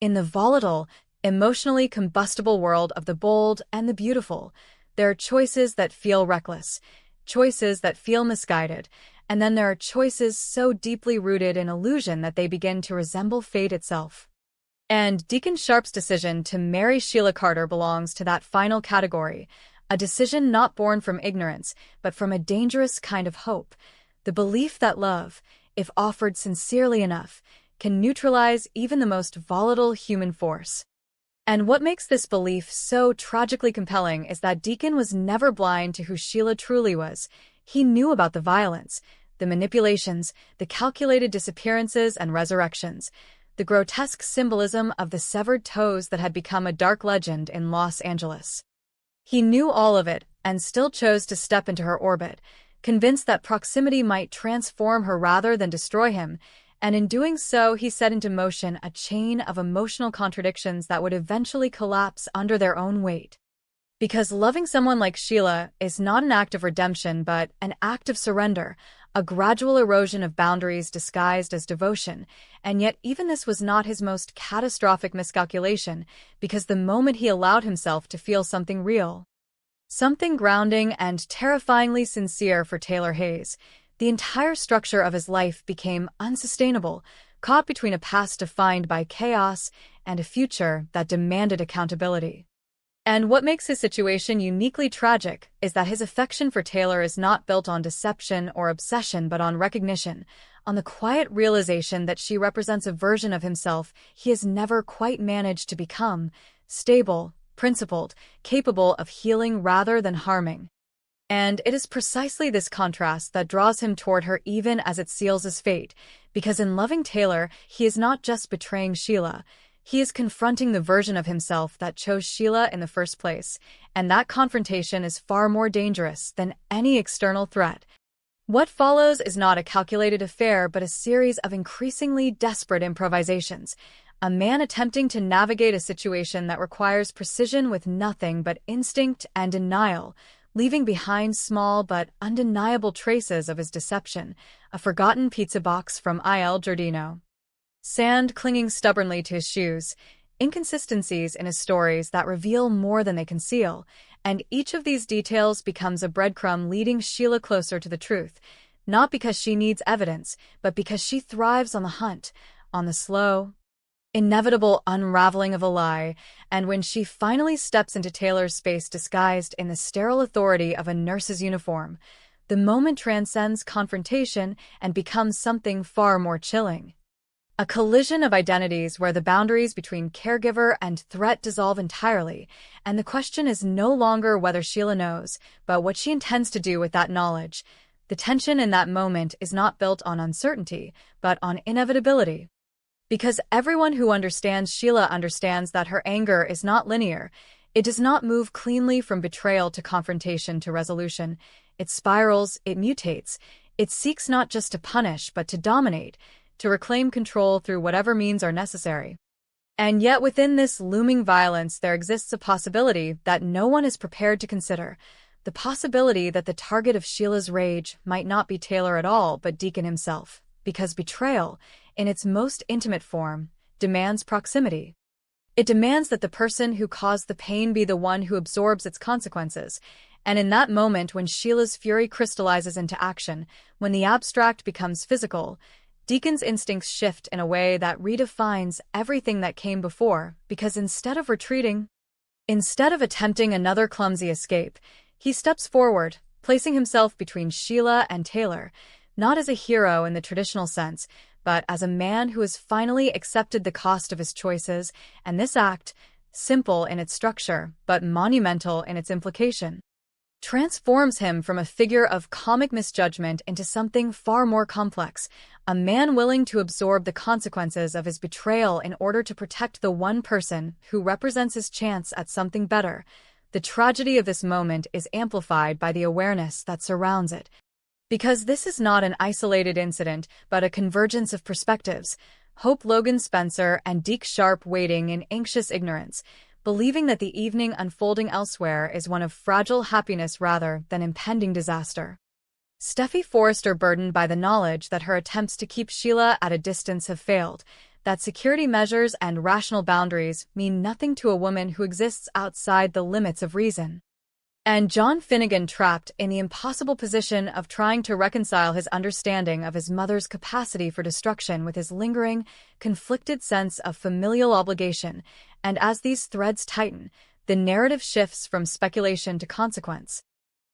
In the volatile, emotionally combustible world of the bold and the beautiful, there are choices that feel reckless, choices that feel misguided, and then there are choices so deeply rooted in illusion that they begin to resemble fate itself. And Deacon Sharp's decision to marry Sheila Carter belongs to that final category, a decision not born from ignorance, but from a dangerous kind of hope, the belief that love, if offered sincerely enough, can neutralize even the most volatile human force. And what makes this belief so tragically compelling is that Deacon was never blind to who Sheila truly was. He knew about the violence, the manipulations, the calculated disappearances and resurrections, the grotesque symbolism of the severed toes that had become a dark legend in Los Angeles. He knew all of it and still chose to step into her orbit, convinced that proximity might transform her rather than destroy him, and in doing so he set into motion a chain of emotional contradictions that would eventually collapse under their own weight. Because loving someone like Sheila is not an act of redemption but an act of surrender, a gradual erosion of boundaries disguised as devotion, and yet even this was not his most catastrophic miscalculation, because the moment he allowed himself to feel something real, something grounding and terrifyingly sincere for Taylor Hayes, the entire structure of his life became unsustainable, caught between a past defined by chaos and a future that demanded accountability. And what makes his situation uniquely tragic is that his affection for Taylor is not built on deception or obsession but on recognition, on the quiet realization that she represents a version of himself he has never quite managed to become, stable, principled, capable of healing rather than harming. And it is precisely this contrast that draws him toward her even as it seals his fate, because in loving Taylor, he is not just betraying Sheila, he is confronting the version of himself that chose Sheila in the first place, and that confrontation is far more dangerous than any external threat. What follows is not a calculated affair but a series of increasingly desperate improvisations, a man attempting to navigate a situation that requires precision with nothing but instinct and denial, leaving behind small but undeniable traces of his deception, a forgotten pizza box from Il Giardino, sand clinging stubbornly to his shoes, inconsistencies in his stories that reveal more than they conceal, and each of these details becomes a breadcrumb leading Sheila closer to the truth, not because she needs evidence, but because she thrives on the hunt, on the slow, inevitable unraveling of a lie, and when she finally steps into Taylor's space disguised in the sterile authority of a nurse's uniform, the moment transcends confrontation and becomes something far more chilling. A collision of identities where the boundaries between caregiver and threat dissolve entirely, and the question is no longer whether Sheila knows, but what she intends to do with that knowledge. The tension in that moment is not built on uncertainty, but on inevitability. Because everyone who understands Sheila understands that her anger is not linear. It does not move cleanly from betrayal to confrontation to resolution. It spirals, it mutates. It seeks not just to punish but to dominate, to reclaim control through whatever means are necessary. And yet within this looming violence there exists a possibility that no one is prepared to consider. The possibility that the target of Sheila's rage might not be Taylor at all but Deacon himself. Because betrayal, in its most intimate form, demands proximity. It demands that the person who caused the pain be the one who absorbs its consequences, and in that moment when Sheila's fury crystallizes into action, when the abstract becomes physical, Deacon's instincts shift in a way that redefines everything that came before, because instead of retreating, instead of attempting another clumsy escape, he steps forward, placing himself between Sheila and Taylor, not as a hero in the traditional sense, but as a man who has finally accepted the cost of his choices, and this act, simple in its structure but monumental in its implication, transforms him from a figure of comic misjudgment into something far more complex, a man willing to absorb the consequences of his betrayal in order to protect the one person who represents his chance at something better. The tragedy of this moment is amplified by the awareness that surrounds it. Because this is not an isolated incident, but a convergence of perspectives, Hope Logan Spencer and Deke Sharp waiting in anxious ignorance, believing that the evening unfolding elsewhere is one of fragile happiness rather than impending disaster. Steffi Forrester burdened by the knowledge that her attempts to keep Sheila at a distance have failed, that security measures and rational boundaries mean nothing to a woman who exists outside the limits of reason. And John Finnegan, trapped in the impossible position of trying to reconcile his understanding of his mother's capacity for destruction with his lingering, conflicted sense of familial obligation, and as these threads tighten, the narrative shifts from speculation to consequence.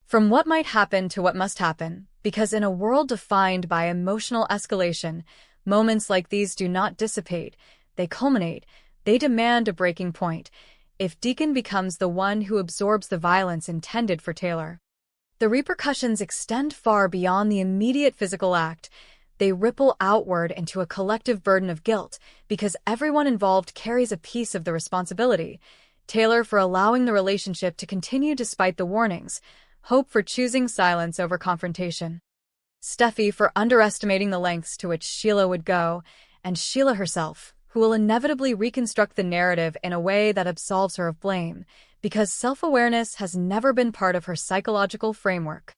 From what might happen to what must happen, because in a world defined by emotional escalation, moments like these do not dissipate, they culminate, they demand a breaking point. If Deacon becomes the one who absorbs the violence intended for Taylor, the repercussions extend far beyond the immediate physical act. They ripple outward into a collective burden of guilt, because everyone involved carries a piece of the responsibility. Taylor for allowing the relationship to continue despite the warnings, Hope for choosing silence over confrontation, Steffi for underestimating the lengths to which Sheila would go, and Sheila herself, who will inevitably reconstruct the narrative in a way that absolves her of blame, because self-awareness has never been part of her psychological framework.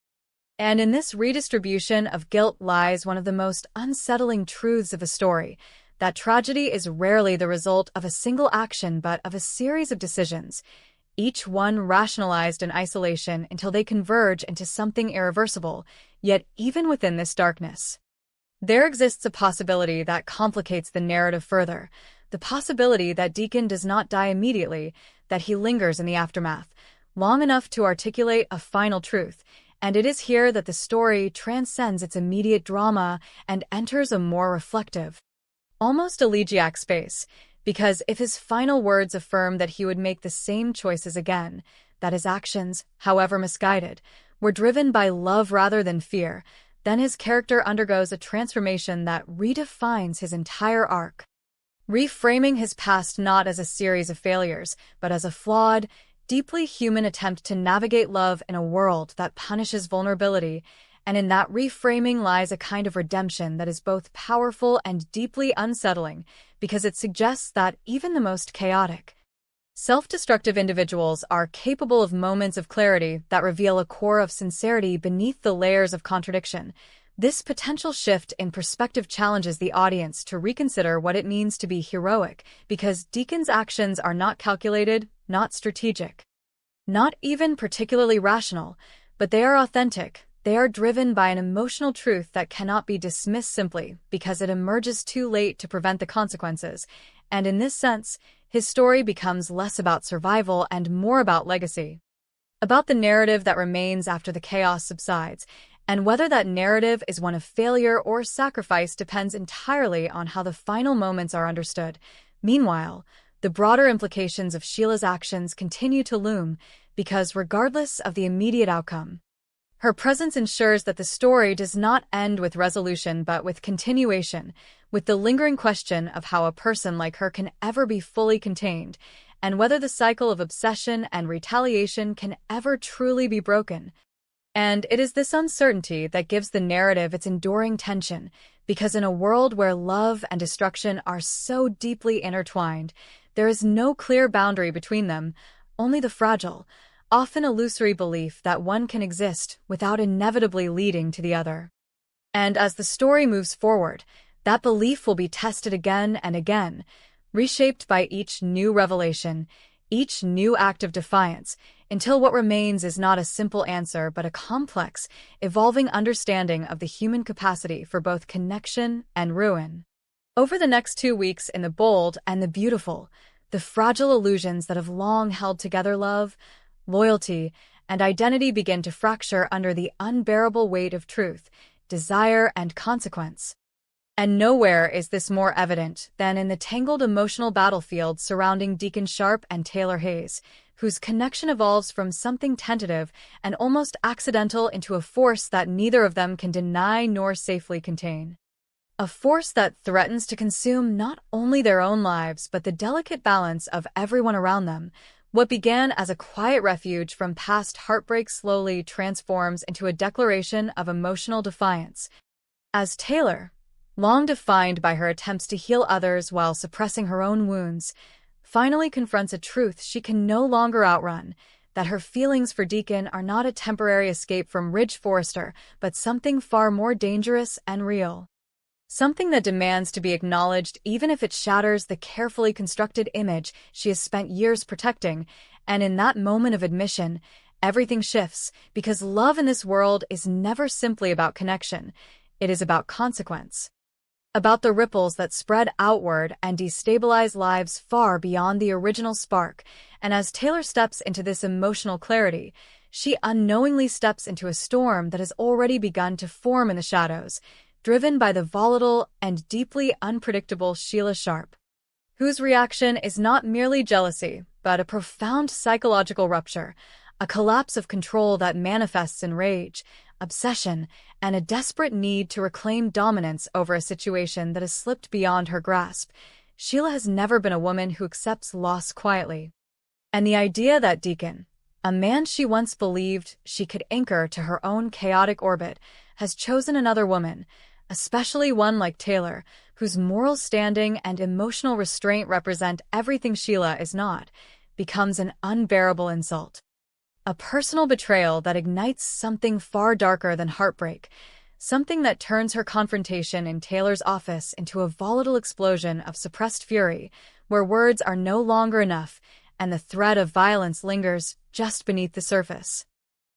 And in this redistribution of guilt lies one of the most unsettling truths of the story, that tragedy is rarely the result of a single action but of a series of decisions, each one rationalized in isolation until they converge into something irreversible. Yet even within this darkness, there exists a possibility that complicates the narrative further, the possibility that Deacon does not die immediately, that he lingers in the aftermath, long enough to articulate a final truth, and it is here that the story transcends its immediate drama and enters a more reflective, almost elegiac space, because if his final words affirm that he would make the same choices again, that his actions, however misguided, were driven by love rather than fear, then his character undergoes a transformation that redefines his entire arc, reframing his past not as a series of failures, but as a flawed, deeply human attempt to navigate love in a world that punishes vulnerability. And in that reframing lies a kind of redemption that is both powerful and deeply unsettling, because it suggests that even the most chaotic, self-destructive individuals are capable of moments of clarity that reveal a core of sincerity beneath the layers of contradiction. This potential shift in perspective challenges the audience to reconsider what it means to be heroic, because Deacon's actions are not calculated, not strategic, not even particularly rational, but they are authentic. They are driven by an emotional truth that cannot be dismissed simply because it emerges too late to prevent the consequences, and in this sense, his story becomes less about survival and more about legacy, about the narrative that remains after the chaos subsides, and whether that narrative is one of failure or sacrifice depends entirely on how the final moments are understood. Meanwhile, the broader implications of Sheila's actions continue to loom, because regardless of the immediate outcome, her presence ensures that the story does not end with resolution but with continuation, with the lingering question of how a person like her can ever be fully contained, and whether the cycle of obsession and retaliation can ever truly be broken. And it is this uncertainty that gives the narrative its enduring tension, because in a world where love and destruction are so deeply intertwined, there is no clear boundary between them, only the fragile, often illusory belief that one can exist without inevitably leading to the other. And as the story moves forward, that belief will be tested again and again, reshaped by each new revelation, each new act of defiance, until what remains is not a simple answer but a complex, evolving understanding of the human capacity for both connection and ruin. Over the next 2 weeks in The Bold and the Beautiful, the fragile illusions that have long held together love, loyalty, and identity begin to fracture under the unbearable weight of truth, desire, and consequence. And nowhere is this more evident than in the tangled emotional battlefield surrounding Deacon Sharp and Taylor Hayes, whose connection evolves from something tentative and almost accidental into a force that neither of them can deny nor safely contain. A force that threatens to consume not only their own lives but the delicate balance of everyone around them. What began as a quiet refuge from past heartbreak slowly transforms into a declaration of emotional defiance. As Taylor, long defined by her attempts to heal others while suppressing her own wounds, finally confronts a truth she can no longer outrun, that her feelings for Deacon are not a temporary escape from Ridge Forrester, but something far more dangerous and real. Something that demands to be acknowledged even if it shatters the carefully constructed image she has spent years protecting, and in that moment of admission, everything shifts, because love in this world is never simply about connection. It is about consequence. About the ripples that spread outward and destabilize lives far beyond the original spark. And as Taylor steps into this emotional clarity, she unknowingly steps into a storm that has already begun to form in the shadows, driven by the volatile and deeply unpredictable Sheila Sharp, whose reaction is not merely jealousy, but a profound psychological rupture, a collapse of control that manifests in rage, obsession, and a desperate need to reclaim dominance over a situation that has slipped beyond her grasp. Sheila has never been a woman who accepts loss quietly. And the idea that Deacon, a man she once believed she could anchor to her own chaotic orbit, has chosen another woman, especially one like Taylor, whose moral standing and emotional restraint represent everything Sheila is not, becomes an unbearable insult. A personal betrayal that ignites something far darker than heartbreak, something that turns her confrontation in Taylor's office into a volatile explosion of suppressed fury, where words are no longer enough and the threat of violence lingers just beneath the surface,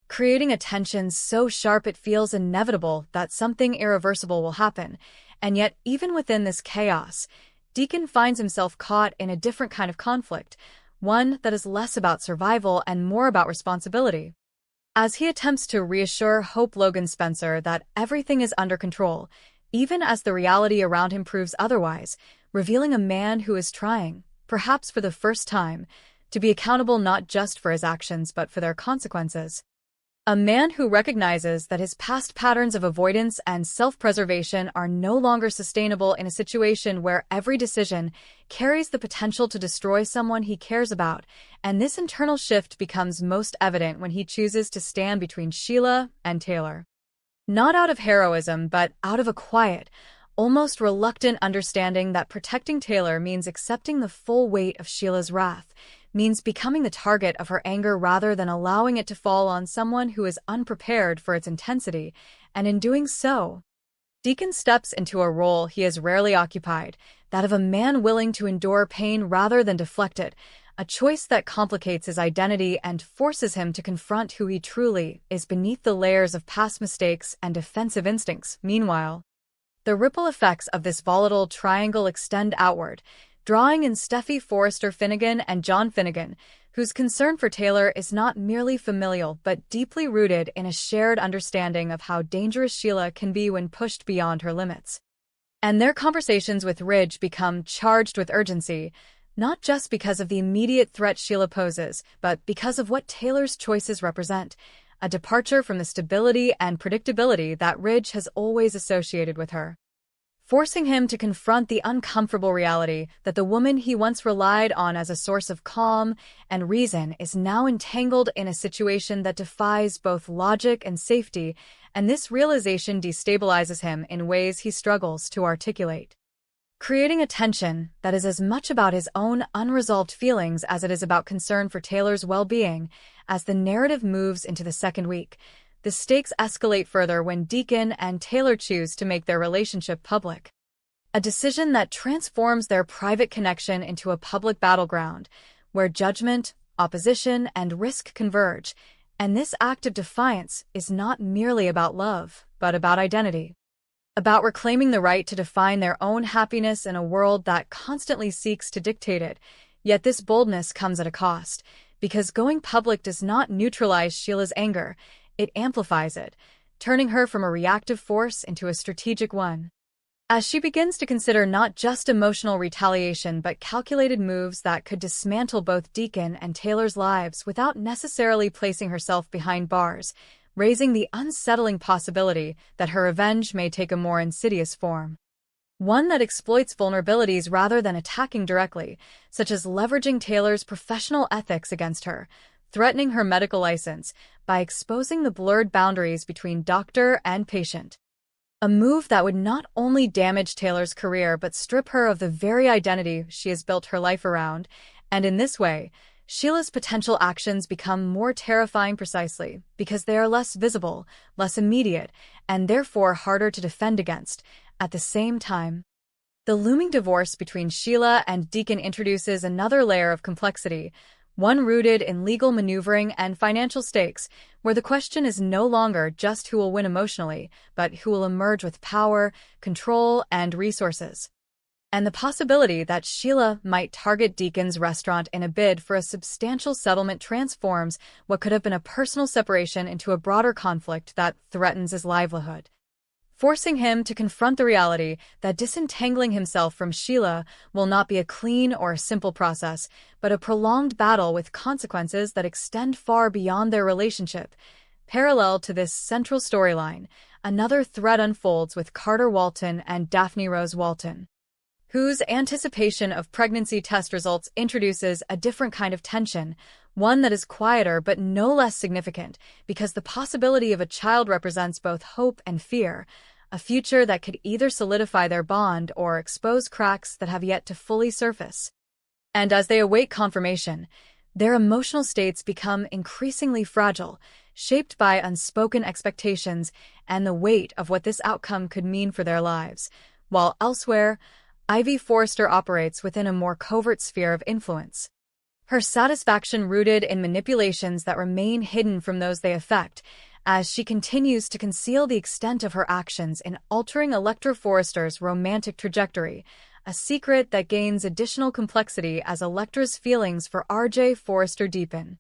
creating a tension so sharp it feels inevitable that something irreversible will happen. And yet, even within this chaos, Deacon finds himself caught in a different kind of conflict, one that is less about survival and more about responsibility. As he attempts to reassure Hope Logan Spencer that everything is under control, even as the reality around him proves otherwise, revealing a man who is trying, perhaps for the first time, to be accountable not just for his actions but for their consequences. A man who recognizes that his past patterns of avoidance and self-preservation are no longer sustainable in a situation where every decision carries the potential to destroy someone he cares about, and this internal shift becomes most evident when he chooses to stand between Sheila and Taylor. Not out of heroism, but out of a quiet, almost reluctant understanding that protecting Taylor means accepting the full weight of Sheila's wrath, means becoming the target of her anger rather than allowing it to fall on someone who is unprepared for its intensity, and in doing so, Deacon steps into a role he has rarely occupied, that of a man willing to endure pain rather than deflect it, a choice that complicates his identity and forces him to confront who he truly is beneath the layers of past mistakes and defensive instincts. Meanwhile, the ripple effects of this volatile triangle extend outward, drawing in Steffy Forrester Finnegan and John Finnegan, whose concern for Taylor is not merely familial but deeply rooted in a shared understanding of how dangerous Sheila can be when pushed beyond her limits. And their conversations with Ridge become charged with urgency, not just because of the immediate threat Sheila poses, but because of what Taylor's choices represent, a departure from the stability and predictability that Ridge has always associated with her, forcing him to confront the uncomfortable reality that the woman he once relied on as a source of calm and reason is now entangled in a situation that defies both logic and safety, and this realization destabilizes him in ways he struggles to articulate, creating a tension that is as much about his own unresolved feelings as it is about concern for Taylor's well-being. As the narrative moves into the second week, the stakes escalate further when Deacon and Taylor choose to make their relationship public, a decision that transforms their private connection into a public battleground, where judgment, opposition, and risk converge, and this act of defiance is not merely about love, but about identity, about reclaiming the right to define their own happiness in a world that constantly seeks to dictate it. Yet this boldness comes at a cost, because going public does not neutralize Sheila's anger, it amplifies it, turning her from a reactive force into a strategic one. As she begins to consider not just emotional retaliation but calculated moves that could dismantle both Deacon and Taylor's lives without necessarily placing herself behind bars, raising the unsettling possibility that her revenge may take a more insidious form, one that exploits vulnerabilities rather than attacking directly, such as leveraging Taylor's professional ethics against her, threatening her medical license by exposing the blurred boundaries between doctor and patient. A move that would not only damage Taylor's career but strip her of the very identity she has built her life around, and in this way, Sheila's potential actions become more terrifying precisely because they are less visible, less immediate, and therefore harder to defend against. At the same time, the looming divorce between Sheila and Deacon introduces another layer of complexity, one rooted in legal maneuvering and financial stakes, where the question is no longer just who will win emotionally, but who will emerge with power, control, and resources. And the possibility that Sheila might target Deacon's restaurant in a bid for a substantial settlement transforms what could have been a personal separation into a broader conflict that threatens his livelihood, forcing him to confront the reality that disentangling himself from Sheila will not be a clean or simple process, but a prolonged battle with consequences that extend far beyond their relationship. Parallel to this central storyline, another thread unfolds with Carter Walton and Daphne Rose Walton, whose anticipation of pregnancy test results introduces a different kind of tension, one that is quieter but no less significant, because the possibility of a child represents both hope and fear, a future that could either solidify their bond or expose cracks that have yet to fully surface. And as they await confirmation, their emotional states become increasingly fragile, shaped by unspoken expectations and the weight of what this outcome could mean for their lives, while elsewhere, Ivy Forrester operates within a more covert sphere of influence, her satisfaction rooted in manipulations that remain hidden from those they affect, as she continues to conceal the extent of her actions in altering Electra Forrester's romantic trajectory, a secret that gains additional complexity as Electra's feelings for RJ Forrester deepen,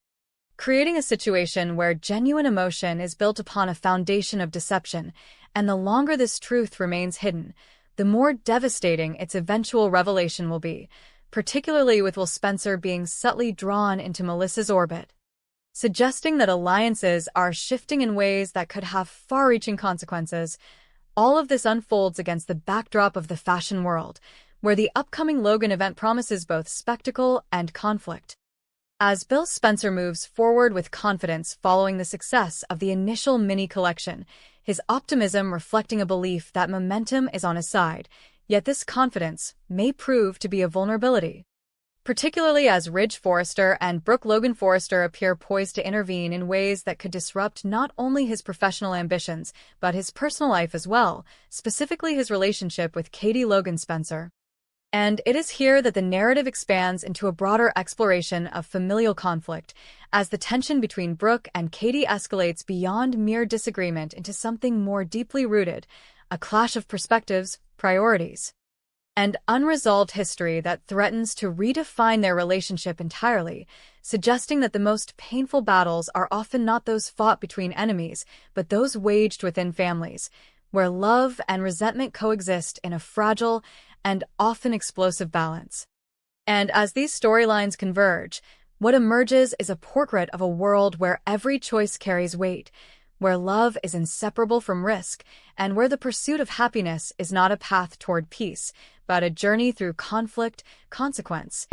creating a situation where genuine emotion is built upon a foundation of deception, and the longer this truth remains hidden, the more devastating its eventual revelation will be, particularly with Will Spencer being subtly drawn into Melissa's orbit, suggesting that alliances are shifting in ways that could have far-reaching consequences. All of this unfolds against the backdrop of the fashion world, where the upcoming Logan event promises both spectacle and conflict. As Bill Spencer moves forward with confidence following the success of the initial mini collection, his optimism reflecting a belief that momentum is on his side, yet this confidence may prove to be a vulnerability, particularly as Ridge Forrester and Brooke Logan Forrester appear poised to intervene in ways that could disrupt not only his professional ambitions, but his personal life as well, specifically his relationship with Katie Logan Spencer. And it is here that the narrative expands into a broader exploration of familial conflict, as the tension between Brooke and Katie escalates beyond mere disagreement into something more deeply rooted, a clash of perspectives, priorities, and unresolved history that threatens to redefine their relationship entirely, suggesting that the most painful battles are often not those fought between enemies, but those waged within families, where love and resentment coexist in a fragile and often explosive balance. And as these storylines converge, what emerges is a portrait of a world where every choice carries weight, where love is inseparable from risk, and where the pursuit of happiness is not a path toward peace, but a journey through conflict, consequence,